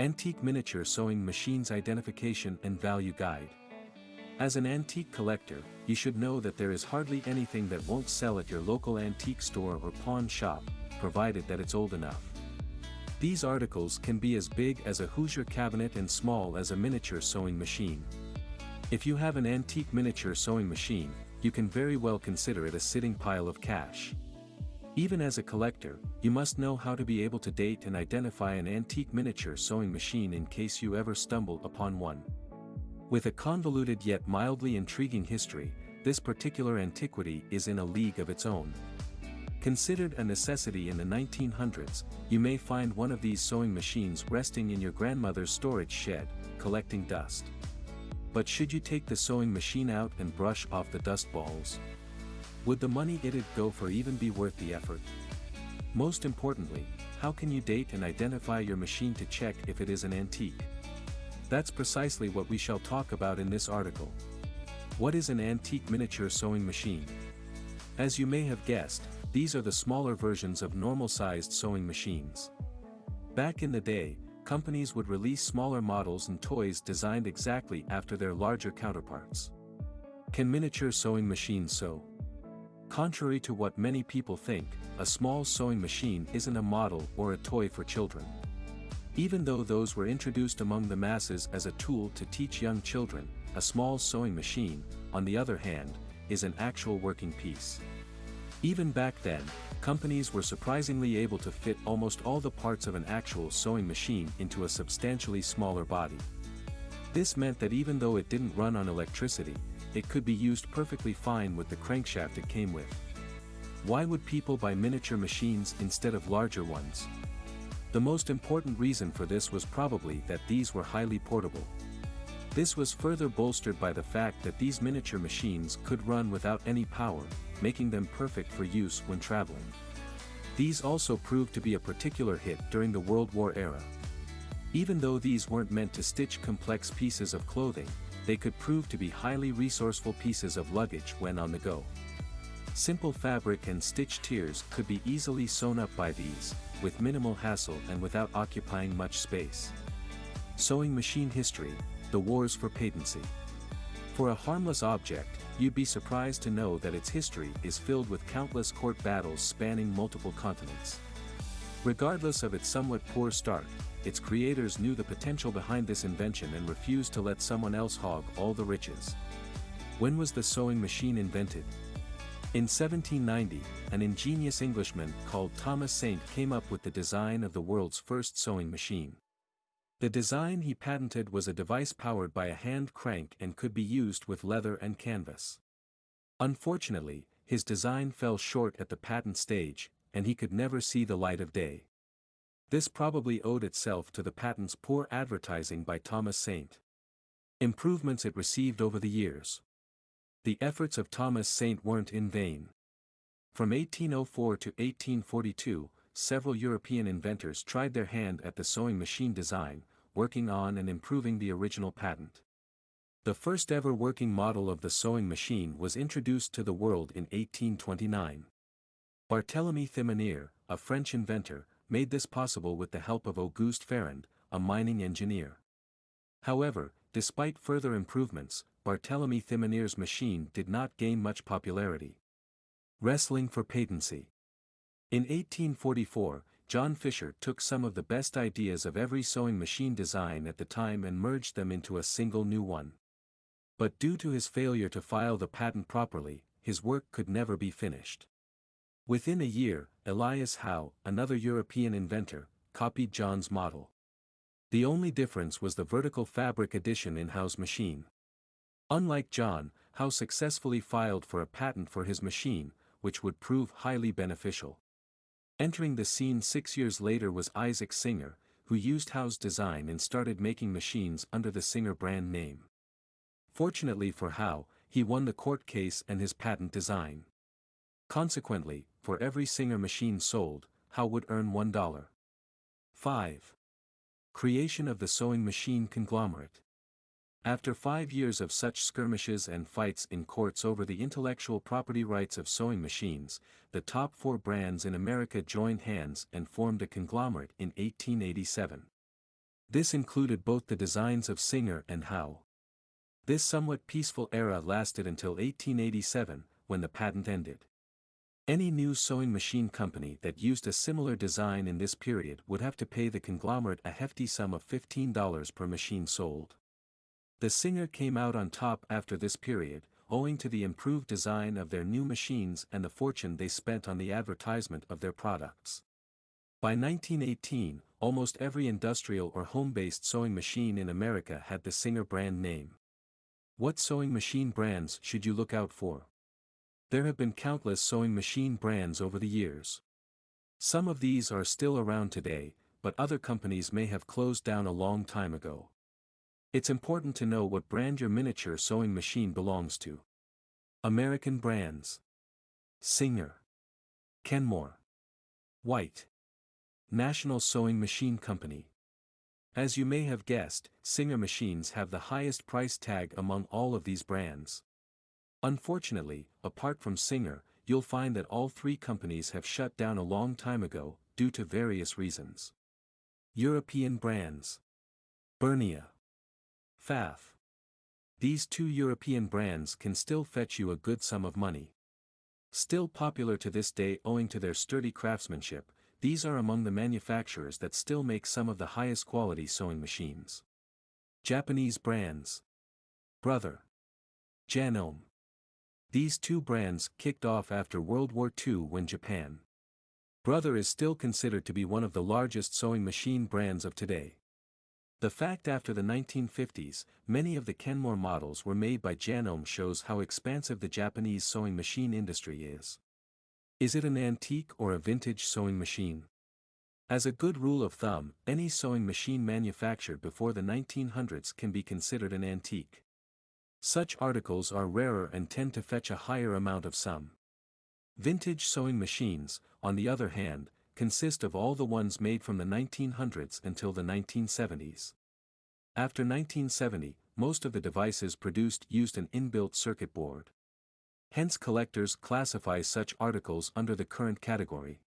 Antique Miniature Sewing Machines Identification and Value Guide. As an antique collector, you should know that there is hardly anything that won't sell at your local antique store or pawn shop, provided that it's old enough. These articles can be as big as a Hoosier cabinet and small as a miniature sewing machine. If you have an antique miniature sewing machine, you can very well consider it a sitting pile of cash. Even as a collector, you must know how to be able to date and identify an antique miniature sewing machine in case you ever stumble upon one. With a convoluted yet mildly intriguing history, this particular antiquity is in a league of its own. Considered a necessity in the 1900s, you may find one of these sewing machines resting in your grandmother's storage shed, collecting dust. But should you take the sewing machine out and brush off the dust balls? Would the money it'd go for even be worth the effort? Most importantly, how can you date and identify your machine to check if it is an antique? That's precisely what we shall talk about in this article. What is an antique miniature sewing machine? As you may have guessed, these are the smaller versions of normal-sized sewing machines. Back in the day, companies would release smaller models and toys designed exactly after their larger counterparts. Can miniature sewing machines sew? Contrary to what many people think, a small sewing machine isn't a model or a toy for children. Even though those were introduced among the masses as a tool to teach young children, a small sewing machine, on the other hand, is an actual working piece. Even back then, companies were surprisingly able to fit almost all the parts of an actual sewing machine into a substantially smaller body. This meant that even though it didn't run on electricity, it could be used perfectly fine with the crankshaft it came with. Why would people buy miniature machines instead of larger ones? The most important reason for this was probably that these were highly portable. This was further bolstered by the fact that these miniature machines could run without any power, making them perfect for use when traveling. These also proved to be a particular hit during the World War era. Even though these weren't meant to stitch complex pieces of clothing, they could prove to be highly resourceful pieces of luggage when on the go. Simple fabric and stitch tiers could be easily sewn up by these, with minimal hassle and without occupying much space. Sewing machine history, the wars for patency. For a harmless object, you'd be surprised to know that its history is filled with countless court battles spanning multiple continents. Regardless of its somewhat poor start, its creators knew the potential behind this invention and refused to let someone else hog all the riches. When was the sewing machine invented? In 1790, an ingenious Englishman called Thomas Saint came up with the design of the world's first sewing machine. The design he patented was a device powered by a hand crank and could be used with leather and canvas. Unfortunately, his design fell short at the patent stage, and he could never see the light of day. This probably owed itself to the patent's poor advertising by Thomas Saint. Improvements it received over the years. The efforts of Thomas Saint weren't in vain. From 1804 to 1842, several European inventors tried their hand at the sewing machine design, working on and improving the original patent. The first ever working model of the sewing machine was introduced to the world in 1829. Barthélemy Thimonier, a French inventor, made this possible with the help of Auguste Ferrand, a mining engineer. However, despite further improvements, Barthélemy Thimonier's machine did not gain much popularity. Wrestling for patency. In 1844, John Fisher took some of the best ideas of every sewing machine design at the time and merged them into a single new one. But due to his failure to file the patent properly, his work could never be finished. Within a year, Elias Howe, another European inventor, copied John's model. The only difference was the vertical fabric addition in Howe's machine. Unlike John, Howe successfully filed for a patent for his machine, which would prove highly beneficial. Entering the scene 6 years later was Isaac Singer, who used Howe's design and started making machines under the Singer brand name. Fortunately for Howe, he won the court case and his patent design. Consequently, for every Singer machine sold, Howe would earn $1. 5. Creation of the sewing machine conglomerate. After 5 years of such skirmishes and fights in courts over the intellectual property rights of sewing machines, the top 4 brands in America joined hands and formed a conglomerate in 1887. This included both the designs of Singer and Howe. This somewhat peaceful era lasted until 1887, when the patent ended. Any new sewing machine company that used a similar design in this period would have to pay the conglomerate a hefty sum of $15 per machine sold. The Singer came out on top after this period, owing to the improved design of their new machines and the fortune they spent on the advertisement of their products. By 1918, almost every industrial or home-based sewing machine in America had the Singer brand name. What sewing machine brands should you look out for? There have been countless sewing machine brands over the years. Some of these are still around today, but other companies may have closed down a long time ago. It's important to know what brand your miniature sewing machine belongs to. American brands: Singer, Kenmore, White, National Sewing Machine Company. As you may have guessed, Singer machines have the highest price tag among all of these brands. Unfortunately, apart from Singer, you'll find that all three companies have shut down a long time ago, due to various reasons. European brands: Bernia, Pfaff. These two European brands can still fetch you a good sum of money. Still popular to this day owing to their sturdy craftsmanship, these are among the manufacturers that still make some of the highest quality sewing machines. Japanese brands: Brother, Janome. These two brands kicked off after World War II when Japan. Brother is still considered to be one of the largest sewing machine brands of today. The fact after the 1950s, many of the Kenmore models were made by Janome shows how expansive the Japanese sewing machine industry is. Is it an antique or a vintage sewing machine? As a good rule of thumb, any sewing machine manufactured before the 1900s can be considered an antique. Such articles are rarer and tend to fetch a higher amount of sum. Vintage sewing machines, on the other hand, consist of all the ones made from the 1900s until the 1970s. After 1970, most of the devices produced used an inbuilt circuit board. Hence collectors classify such articles under the current category.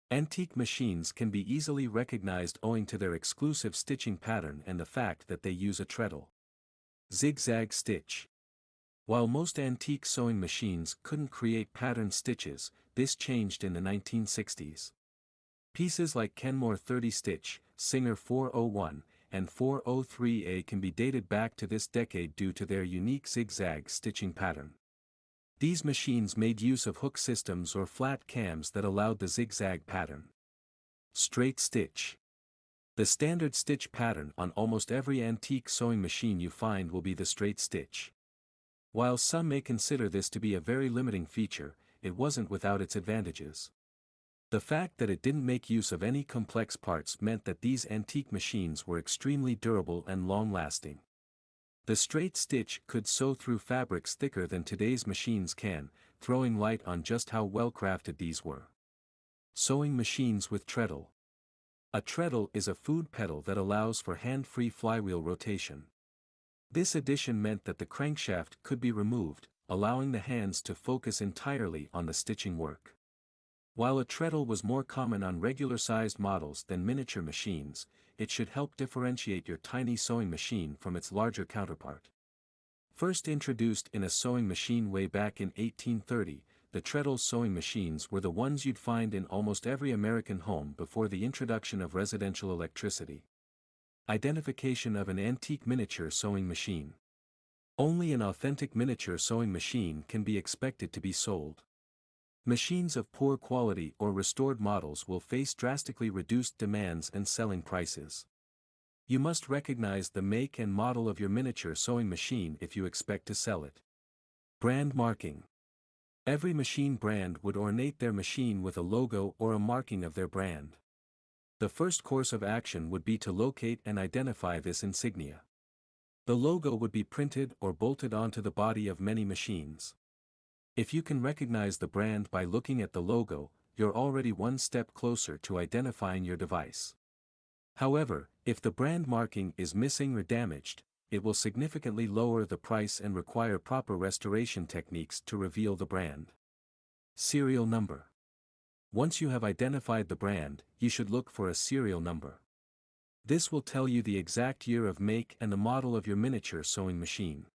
Antique machines can be easily recognized owing to their exclusive stitching pattern and the fact that they use a treadle. Zigzag stitch. While most antique sewing machines couldn't create patterned stitches, this changed in the 1960s. Pieces like Kenmore 30-stitch, Singer 401, and 403A can be dated back to this decade due to their unique zigzag stitching pattern. These machines made use of hook systems or flat cams that allowed the zigzag pattern. Straight stitch. The standard stitch pattern on almost every antique sewing machine you find will be the straight stitch. While some may consider this to be a very limiting feature, it wasn't without its advantages. The fact that it didn't make use of any complex parts meant that these antique machines were extremely durable and long-lasting. The straight stitch could sew through fabrics thicker than today's machines can, throwing light on just how well-crafted these were. Sewing machines with treadle. A treadle is a foot pedal that allows for hand-free flywheel rotation. This addition meant that the crankshaft could be removed, allowing the hands to focus entirely on the stitching work. While a treadle was more common on regular-sized models than miniature machines, it should help differentiate your tiny sewing machine from its larger counterpart. First introduced in a sewing machine way back in 1830, the treadle sewing machines were the ones you'd find in almost every American home before the introduction of residential electricity. Identification of an antique miniature sewing machine. Only an authentic miniature sewing machine can be expected to be sold. Machines of poor quality or restored models will face drastically reduced demands and selling prices. You must recognize the make and model of your miniature sewing machine if you expect to sell it. Brand marking. Every machine brand would ornate their machine with a logo or a marking of their brand. The first course of action would be to locate and identify this insignia. The logo would be printed or bolted onto the body of many machines. If you can recognize the brand by looking at the logo, you're already one step closer to identifying your device. However, if the brand marking is missing or damaged, it will significantly lower the price and require proper restoration techniques to reveal the brand. Serial number. Once you have identified the brand, you should look for a serial number. This will tell you the exact year of make and the model of your miniature sewing machine.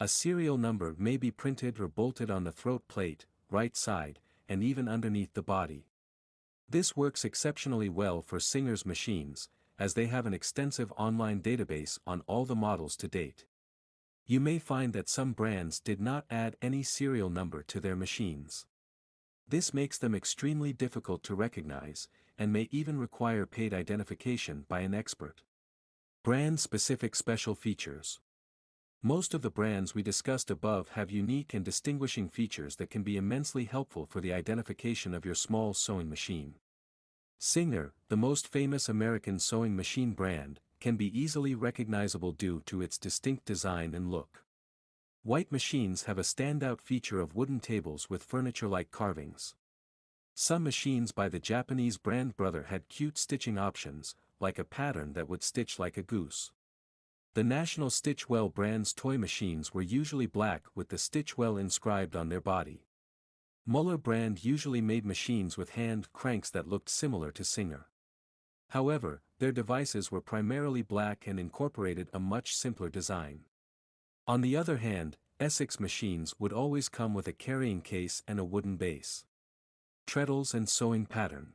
A serial number may be printed or bolted on the throat plate, right side, and even underneath the body. This works exceptionally well for Singer's machines, as they have an extensive online database on all the models to date. You may find that some brands did not add any serial number to their machines. This makes them extremely difficult to recognize, and may even require paid identification by an expert. Brand-specific special features. Most of the brands we discussed above have unique and distinguishing features that can be immensely helpful for the identification of your small sewing machine. Singer, the most famous American sewing machine brand, can be easily recognizable due to its distinct design and look. White machines have a standout feature of wooden tables with furniture-like carvings. Some machines by the Japanese brand Brother had cute stitching options, like a pattern that would stitch like a goose. The National Stitchwell brand's toy machines were usually black with the Stitchwell inscribed on their body. Muller brand usually made machines with hand cranks that looked similar to Singer. However, their devices were primarily black and incorporated a much simpler design. On the other hand, Essex machines would always come with a carrying case and a wooden base. Treadles and sewing pattern.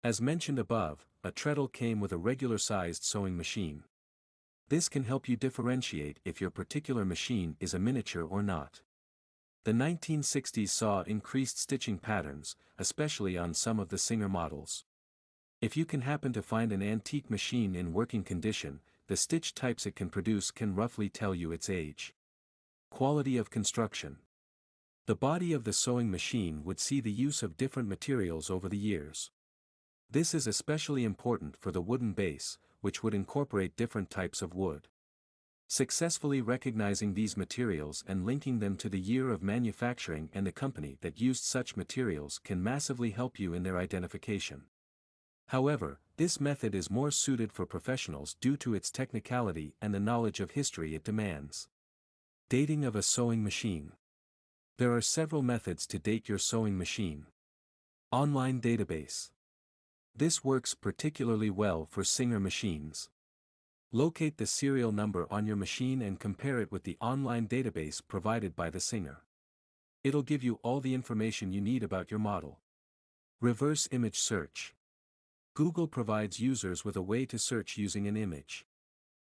As mentioned above, a treadle came with a regular-sized sewing machine. This can help you differentiate if your particular machine is a miniature or not. The 1960s saw increased stitching patterns, especially on some of the Singer models. If you can happen to find an antique machine in working condition, the stitch types it can produce can roughly tell you its age. Quality of construction. The body of the sewing machine would see the use of different materials over the years. This is especially important for the wooden base, which would incorporate different types of wood. Successfully recognizing these materials and linking them to the year of manufacturing and the company that used such materials can massively help you in their identification. However, this method is more suited for professionals due to its technicality and the knowledge of history it demands. Dating of a sewing machine. There are several methods to date your sewing machine. Online database. This works particularly well for Singer machines. Locate the serial number on your machine and compare it with the online database provided by the Singer. It'll give you all the information you need about your model. Reverse image search. Google provides users with a way to search using an image.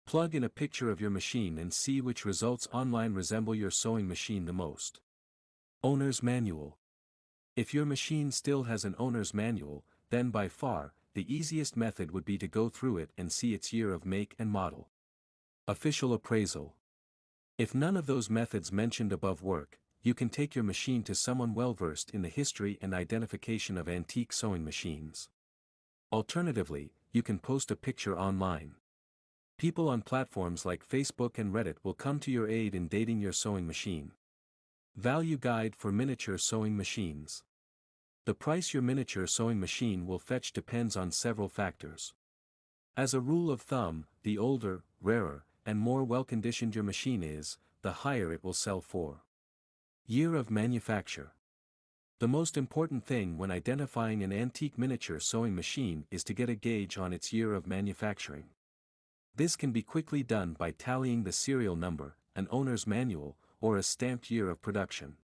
Plug in a picture of your machine and see which results online resemble your sewing machine the most. Owner's manual. If your machine still has an owner's manual, then by far, the easiest method would be to go through it and see its year of make and model. Official appraisal. If none of those methods mentioned above work, you can take your machine to someone well-versed in the history and identification of antique sewing machines. Alternatively, you can post a picture online. People on platforms like Facebook and Reddit will come to your aid in dating your sewing machine. Value guide for miniature sewing machines. The price your miniature sewing machine will fetch depends on several factors. As a rule of thumb, the older, rarer, and more well-conditioned your machine is, the higher it will sell for. Year of manufacture. The most important thing when identifying an antique miniature sewing machine is to get a gauge on its year of manufacturing. This can be quickly done by tallying the serial number, an owner's manual, or a stamped year of production.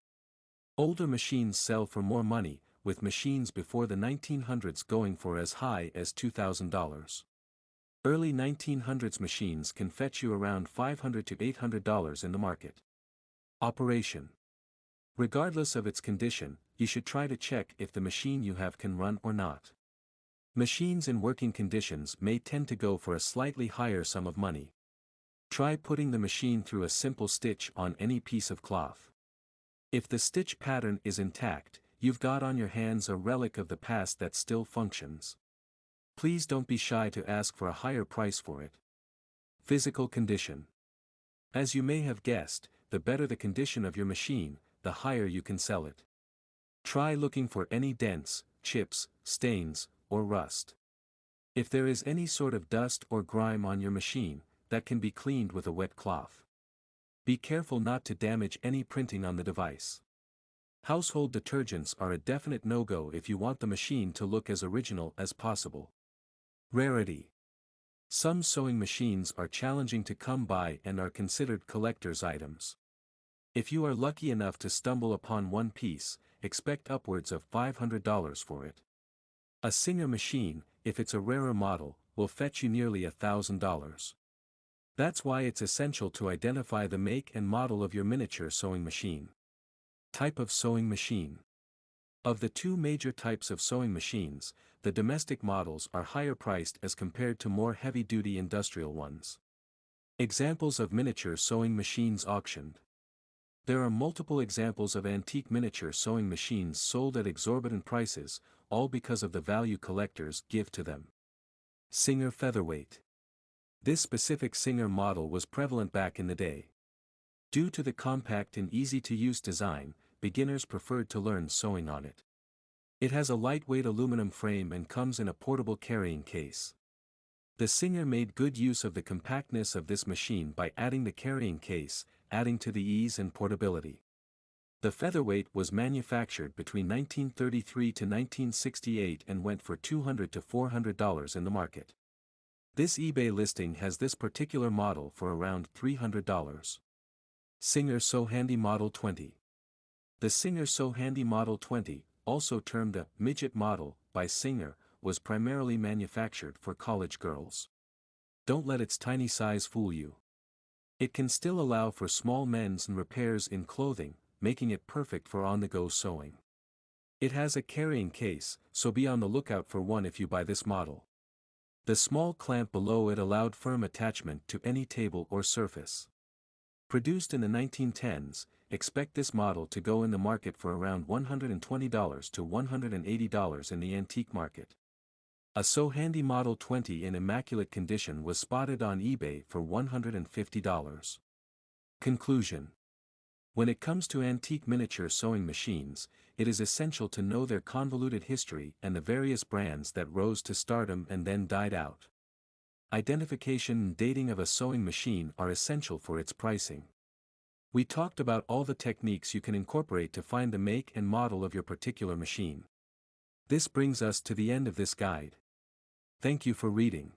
Older machines sell for more money, with machines before the 1900s going for as high as $2,000. Early 1900s machines can fetch you around $500 to $800 in the market. Operation. Regardless of its condition, you should try to check if the machine you have can run or not. Machines in working conditions may tend to go for a slightly higher sum of money. Try putting the machine through a simple stitch on any piece of cloth. If the stitch pattern is intact, you've got on your hands a relic of the past that still functions. Please don't be shy to ask for a higher price for it. Physical condition. As you may have guessed, the better the condition of your machine, the higher you can sell it. Try looking for any dents, chips, stains, or rust. If there is any sort of dust or grime on your machine, that can be cleaned with a wet cloth. Be careful not to damage any printing on the device. Household detergents are a definite no-go if you want the machine to look as original as possible. Rarity. Some sewing machines are challenging to come by and are considered collector's items. If you are lucky enough to stumble upon one piece, expect upwards of $500 for it. A Singer machine, if it's a rarer model, will fetch you nearly $1,000. That's why it's essential to identify the make and model of your miniature sewing machine. Type of sewing machine. Of the two major types of sewing machines, the domestic models are higher priced as compared to more heavy-duty industrial ones. Examples of miniature sewing machines auctioned. There are multiple examples of antique miniature sewing machines sold at exorbitant prices, all because of the value collectors give to them. Singer Featherweight. This specific Singer model was prevalent back in the day. Due to the compact and easy-to-use design, beginners preferred to learn sewing on it. It has a lightweight aluminum frame and comes in a portable carrying case. The Singer made good use of the compactness of this machine by adding the carrying case, adding to the ease and portability. The Featherweight was manufactured between 1933 to 1968 and went for $200 to $400 in the market. This eBay listing has this particular model for around $300. Singer Sew Handy Model 20. The Singer Sew Handy Model 20, also termed a midget model by Singer, was primarily manufactured for college girls. Don't let its tiny size fool you. It can still allow for small mends and repairs in clothing, making it perfect for on-the-go sewing. It has a carrying case, so be on the lookout for one if you buy this model. The small clamp below it allowed firm attachment to any table or surface. Produced in the 1910s, expect this model to go in the market for around $120 to $180 in the antique market. A Sew Handy Model 20 in immaculate condition was spotted on eBay for $150. Conclusion. When it comes to antique miniature sewing machines, it is essential to know their convoluted history and the various brands that rose to stardom and then died out. Identification and dating of a sewing machine are essential for its pricing. We talked about all the techniques you can incorporate to find the make and model of your particular machine. This brings us to the end of this guide. Thank you for reading.